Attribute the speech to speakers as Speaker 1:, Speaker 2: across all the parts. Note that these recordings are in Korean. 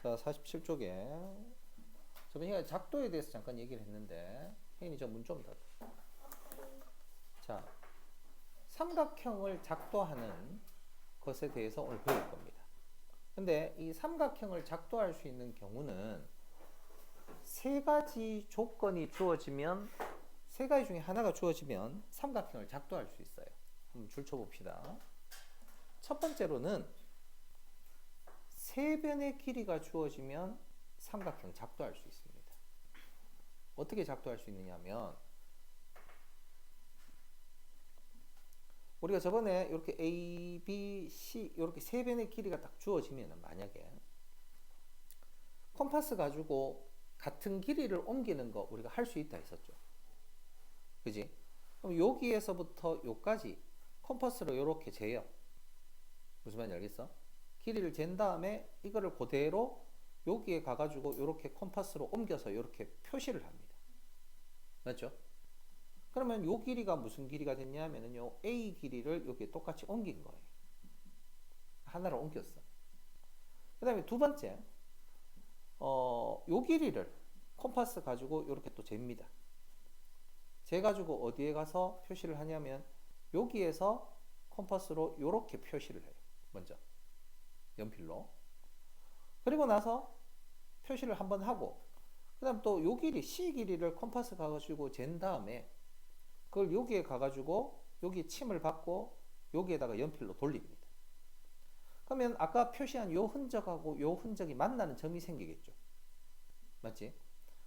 Speaker 1: 자, 47쪽에 저번 시간에 작도에 대해서 잠깐 얘기를 했는데 혜인이 저 문 좀 닫아. 자, 삼각형을 작도하는 것에 대해서 오늘 배울 겁니다. 근데 이 삼각형을 작도할 수 있는 경우는 세 가지 조건이 주어지면, 세 가지 중에 하나가 주어지면 삼각형을 작도할 수 있어요. 한번 줄쳐 봅시다. 첫 번째로는 세 변의 길이가 주어지면 삼각형 작도할 수 있습니다. 어떻게 작도할 수 있느냐 하면, 우리가 저번에 이렇게 A, B, C 이렇게 세 변의 길이가 딱 주어지면, 만약에 컴파스 가지고 같은 길이를 옮기는 거 우리가 할 수 있다 했었죠. 그지? 그럼 여기에서부터 여기까지 컴파스로 이렇게 재요. 무슨 말인지 알겠어? 길이를 잰 다음에 이거를 그대로 여기에 가가지고 이렇게 컴파스로 옮겨서 이렇게 표시를 합니다. 맞죠? 그러면 요 길이가 무슨 길이가 됐냐면은 요 A 길이를 여기에 똑같이 옮긴 거예요. 하나를 옮겼어. 그 다음에 두 번째, 요 길이를 컴파스 가지고 이렇게 또 잽니다. 재가지고 어디에 가서 표시를 하냐면 여기에서 컴파스로 이렇게 표시를 해요. 먼저 연필로. 그리고 나서 표시를 한번 하고, 그 다음 또 요 길이 C 길이를 컴파스 가가지고 잰 다음에 그걸 여기에 가가지고 여기 침을 받고 여기에다가 연필로 돌립니다. 그러면 아까 표시한 요 흔적하고 요 흔적이 만나는 점이 생기겠죠. 맞지?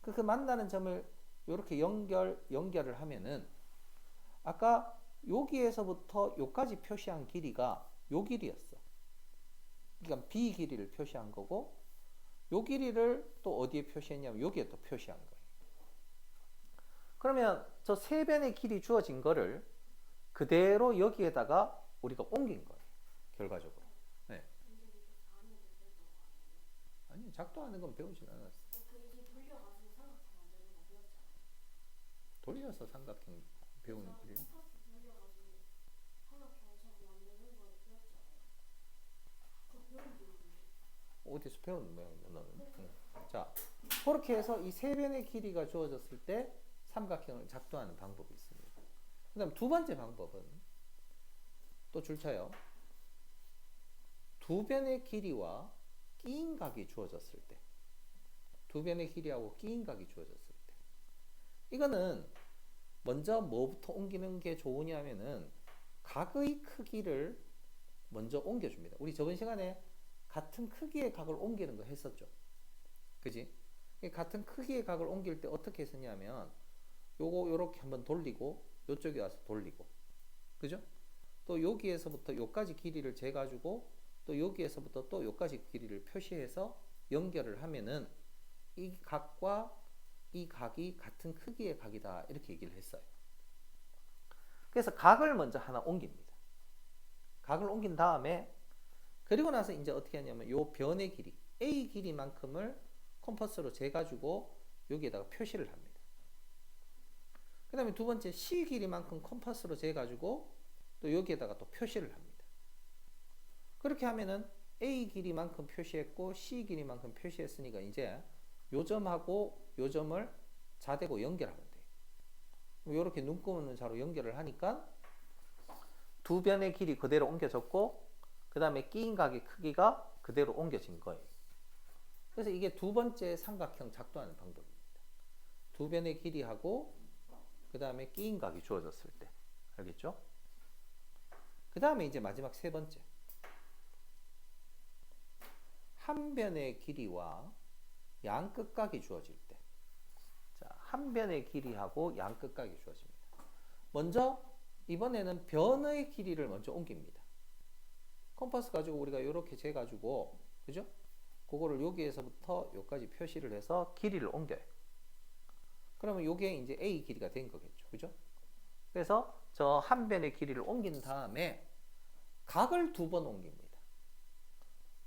Speaker 1: 그 만나는 점을 이렇게 연결을 하면은 아까 여기에서부터 여기까지 표시한 길이가 요 길이였어. 그러니까 B 길이를 표시한 거고, 요 길이를 또 어디에 표시했냐면 여기에 또 표시한 거예요. 그러면 저 세 변의 길이 주어진 거를 그대로 여기에다가 우리가 옮긴 거예요. 결과적으로. 네. 아니, 작도하는 건 배우진 않았어. 돌려서 삼각형 배우는 길이요? 어디서 배우는 모양이야 너는? 응. 자, 그렇게 해서 이 세 변의 길이가 주어졌을 때 삼각형을 작도하는 방법이 있습니다. 그 다음 두 번째 방법은 또 줄쳐요. 두 변의 길이와 끼인 각이 주어졌을 때, 두 변의 길이하고 끼인 각이 주어졌을 때, 이거는 먼저 뭐부터 옮기는 게 좋으냐면은 각의 크기를 먼저 옮겨줍니다. 우리 저번 시간에 같은 크기의 각을 옮기는 거 했었죠. 그지? 같은 크기의 각을 옮길 때 어떻게 했었냐면 요거 요렇게 한번 돌리고 요쪽에 와서 돌리고, 그죠? 또 여기에서부터 요까지 길이를 재가지고 또 여기에서부터 또 요까지 길이를 표시해서 연결을 하면은 이 각과 이 각이 같은 크기의 각이다, 이렇게 얘기를 했어요. 그래서 각을 먼저 하나 옮깁니다. 각을 옮긴 다음에, 그리고 나서 이제 어떻게 하냐면 요 변의 길이 A 길이만큼을 컴퍼스로 재가지고 여기에다가 표시를 합니다. 그 다음에 두 번째 C 길이만큼 컴퍼스로 재가지고 또 여기에다가 또 표시를 합니다. 그렇게 하면은 A 길이만큼 표시했고 C 길이만큼 표시했으니까 이제 요 점하고 요 점을 자대고 연결하면 돼요. 이렇게 눈금없는 자로 연결을 하니까 두 변의 길이 그대로 옮겨졌고, 그 다음에 끼인 각의 크기가 그대로 옮겨진 거예요. 그래서 이게 두 번째 삼각형 작도하는 방법입니다. 두 변의 길이하고 그 다음에 끼인 각이 주어졌을 때. 알겠죠? 그 다음에 이제 마지막 세 번째, 한 변의 길이와 양 끝각이 주어질 때. 자, 한 변의 길이하고 양 끝각이 주어집니다. 먼저 이번에는 변의 길이를 먼저 옮깁니다. 컴파스 가지고 우리가 이렇게 재가지고, 그죠? 그거를 여기에서부터 여기까지 표시를 해서 길이를 옮겨요. 그러면 이게 이제 A 길이가 된 거겠죠. 그죠? 그래서 저 한 변의 길이를 옮긴 다음에 각을 두 번 옮깁니다.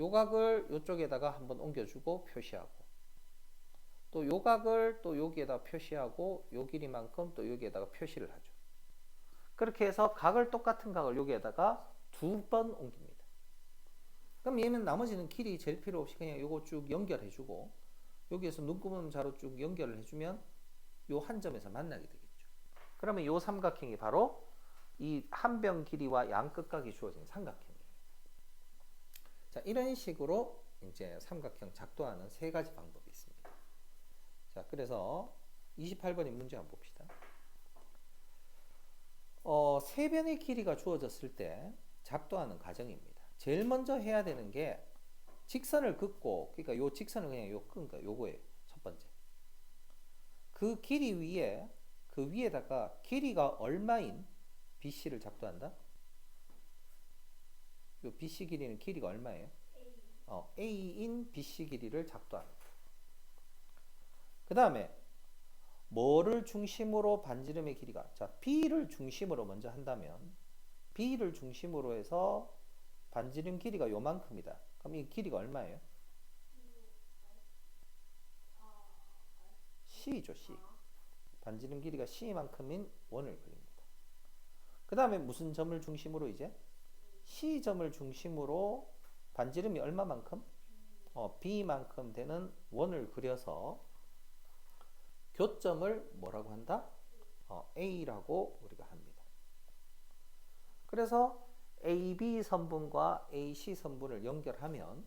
Speaker 1: 요 각을 요쪽에다가 한번 옮겨주고 표시하고, 또 요 각을 또 여기에다 표시하고 요 길이만큼 또 여기에다가 표시를 하죠. 그렇게 해서 각을 똑같은 각을 여기에다가 두 번 옮깁니다. 그럼 얘는 나머지는 길이 제일 필요 없이 그냥 요거 쭉 연결해주고 여기에서 눈구름 자로 쭉 연결을 해주면 요 한 점에서 만나게 되겠죠. 그러면 요 삼각형이 바로 이 한 변 길이와 양 끝각이 주어진 삼각형이에요. 자, 이런 식으로 이제 삼각형 작도하는 세 가지 방법이 있습니다. 자, 그래서 28번의 문제 한번 봅시다. 세 변의 길이가 주어졌을 때 작도하는 과정입니다. 제일 먼저 해야 되는 게 직선을 긋고, 그러니까 요 직선을 그냥 그러니까 요거예요. 첫 번째. 그 길이 위에, 그 위에다가 길이가 얼마인 BC를 작도한다? 요 BC 길이는 길이가 얼마예요? A인 BC 길이를 작도합니다. 그 다음에 뭐를 중심으로 반지름의 길이가, 자, B를 중심으로 먼저 한다면 B를 중심으로 해서 반지름 길이가 요만큼이다. 그럼 이 길이가 얼마예요? C죠, C. 반지름 길이가 C만큼인 원을 그립니다. 그 다음에 무슨 점을 중심으로 이제? C점을 중심으로 반지름이 얼마만큼? B만큼 되는 원을 그려서 교점을 뭐라고 한다? A라고 우리가 합니다. 그래서 AB 선분과 AC 선분을 연결하면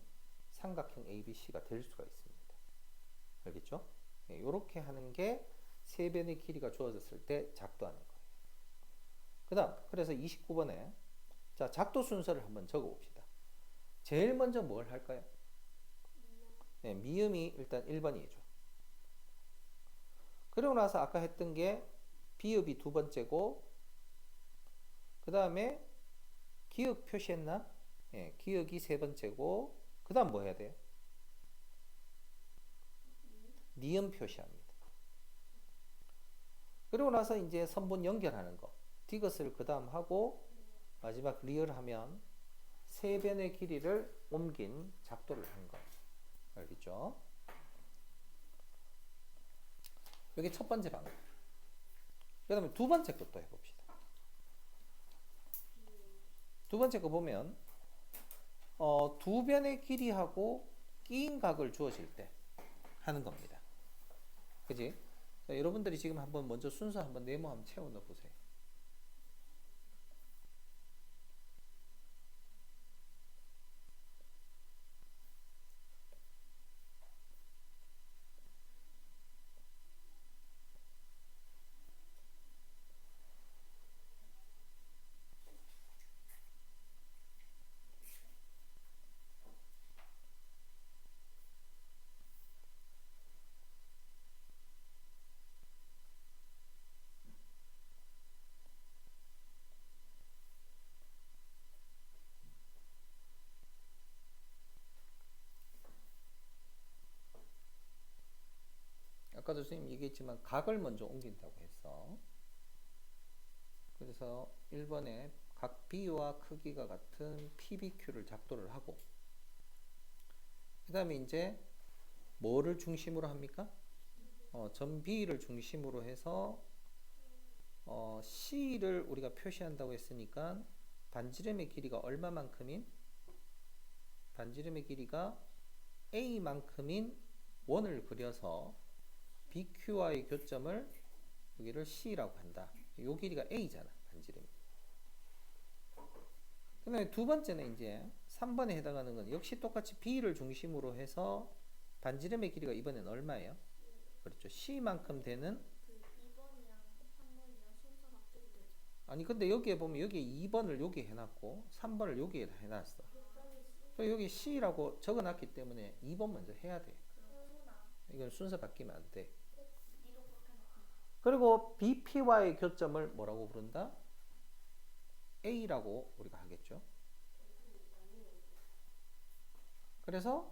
Speaker 1: 삼각형 ABC가 될 수가 있습니다. 알겠죠? 이렇게 하는 게 세 변의 길이가 주어졌을 때 작도하는 거예요. 그 다음, 그래서 29번에 자, 작도 순서를 한번 적어 봅시다. 제일 먼저 뭘 할까요? 네, 미음이 일단 1번이죠. 그리고 나서 아까 했던 게 비읍이 두 번째고, 그 다음에 기역 표시했나? 네, 기역이 세 번째고, 그 다음 뭐 해야 돼요? 니은 표시합니다. 그리고 나서 이제 선분 연결하는 거. 디귿을 그 다음 하고, 마지막 리을 하면 세 변의 길이를 옮긴 작도를 한 거예요. 알겠죠? 이게 첫 번째 방법. 그 다음에 두 번째 것도 해봅시다. 두 번째 거 보면 두 변의 길이하고 끼인 각을 주어질 때 하는 겁니다. 그지? 자, 여러분들이 지금 한번 먼저 순서 한번 네모 한번 채워 넣어 보세요. 아까도 선생님 얘기했지만 각을 먼저 옮긴다고 했어. 그래서 1번에 각 B와 크기가 같은 PBQ를 작도를 하고, 그 다음에 이제 뭐를 중심으로 합니까? 점 B를 중심으로 해서 C를 우리가 표시한다고 했으니까 반지름의 길이가 얼마만큼인? 반지름의 길이가 A만큼인 원을 그려서 BQ와의 교점을 여기를 C라고 한다. 요 길이가 A잖아, 반지름이. 그 다음에 두 번째는 이제 3번에 해당하는 건 역시 똑같이 B를 중심으로 해서 반지름의 길이가 이번엔 얼마예요? 그렇죠. C만큼 되는.
Speaker 2: 그 2번이랑 3번이랑 순서 바뀌어도 되죠?
Speaker 1: 아니 근데 여기에 보면 여기에 2번을 여기에 해놨고 3번을 여기에 해놨어. 또 여기 C라고 적어놨기 때문에 2번 먼저 해야 돼. 이건 순서 바뀌면 안 돼. 그리고 BP와의 교점을 뭐라고 부른다? A라고 우리가 하겠죠. 그래서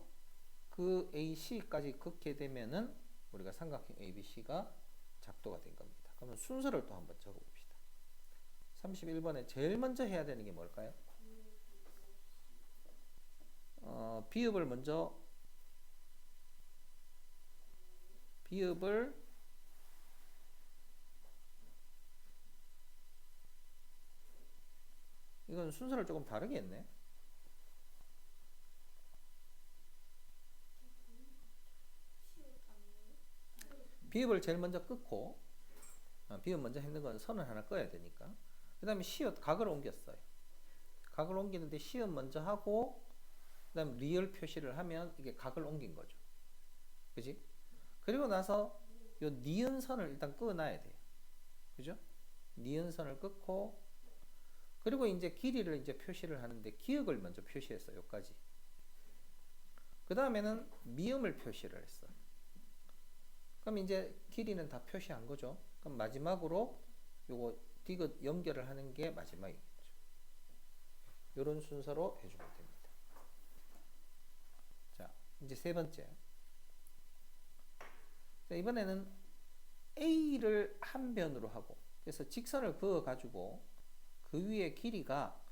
Speaker 1: 그 AC까지 긋게 되면은 우리가 삼각형 ABC가 작도가 된 겁니다. 그러면 순서를 또 한번 적어봅시다. 31번에 제일 먼저 해야 되는 게 뭘까요? 비읍을 먼저 이건 순서를 조금 다르게 했네. 비읍을 제일 먼저 끊고 비읍 먼저 했는 건 선을 하나 꺼야 되니까. 그 다음에 시옷 각을 옮겼어요. 각을 옮기는데 시옷 먼저 하고 그 다음 리을 표시를 하면 이게 각을 옮긴 거죠. 그지? 그리고 나서 요 니은선을 일단 끄어놔야 돼요. 그죠? 니은선을 끊고 그리고 이제 길이를 이제 표시를 하는데 기역을 먼저 표시했어요. 여기까지. 그 다음에는 미음을 표시를 했어요. 그럼 이제 길이는 다 표시한 거죠. 그럼 마지막으로 요거 디귿 연결을 하는 게 마지막이겠죠. 이런 순서로 해주면 됩니다. 자, 이제 세 번째. 자, 이번에는 A를 한 변으로 하고, 그래서 직선을 그어 가지고 그 위에 길이가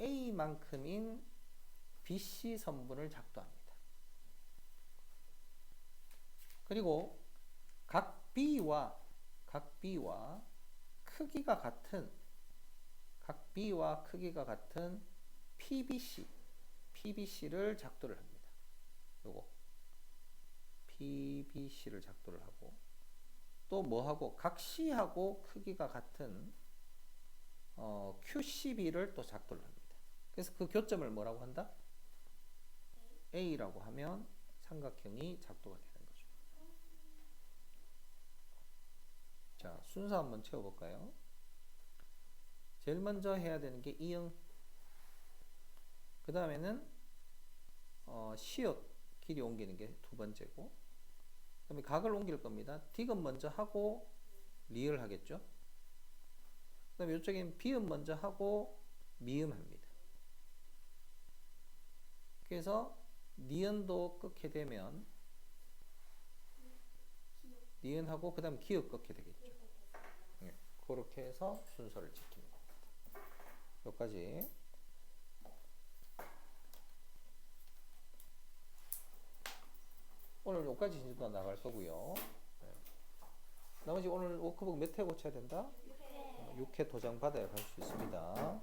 Speaker 1: A만큼인 BC 선분을 작도합니다. 그리고 각 B와 크기가 같은 PBC를 작도를 합니다. 요거 PBC를 작도를 하고 또 뭐하고 각 C하고 크기가 같은 QCB를 또 작도를 합니다. 그래서 그 교점을 뭐라고 한다? A라고 하면 삼각형이 작도가 되는 거죠. 자, 순서 한번 채워볼까요? 제일 먼저 해야 되는 게 이응. 그 다음에는 시옷 길이 옮기는 게 두 번째고, 그 다음에 각을 옮길 겁니다. 디귿 먼저 하고 리을 하겠죠. 그 다음에 이쪽엔 비음 먼저 하고 미음 합니다. 그래서 니은도 끊게 되면 니은하고 그 다음 기역 끊게 되겠죠. 네, 그렇게 해서 순서를 지키는 겁니다. 여기까지. 오늘 여기까지 진도 나갈 거고요. 네. 나머지 오늘 워크북 몇 회 고쳐야 된다? 6회 도장 받아야 갈 수 있습니다.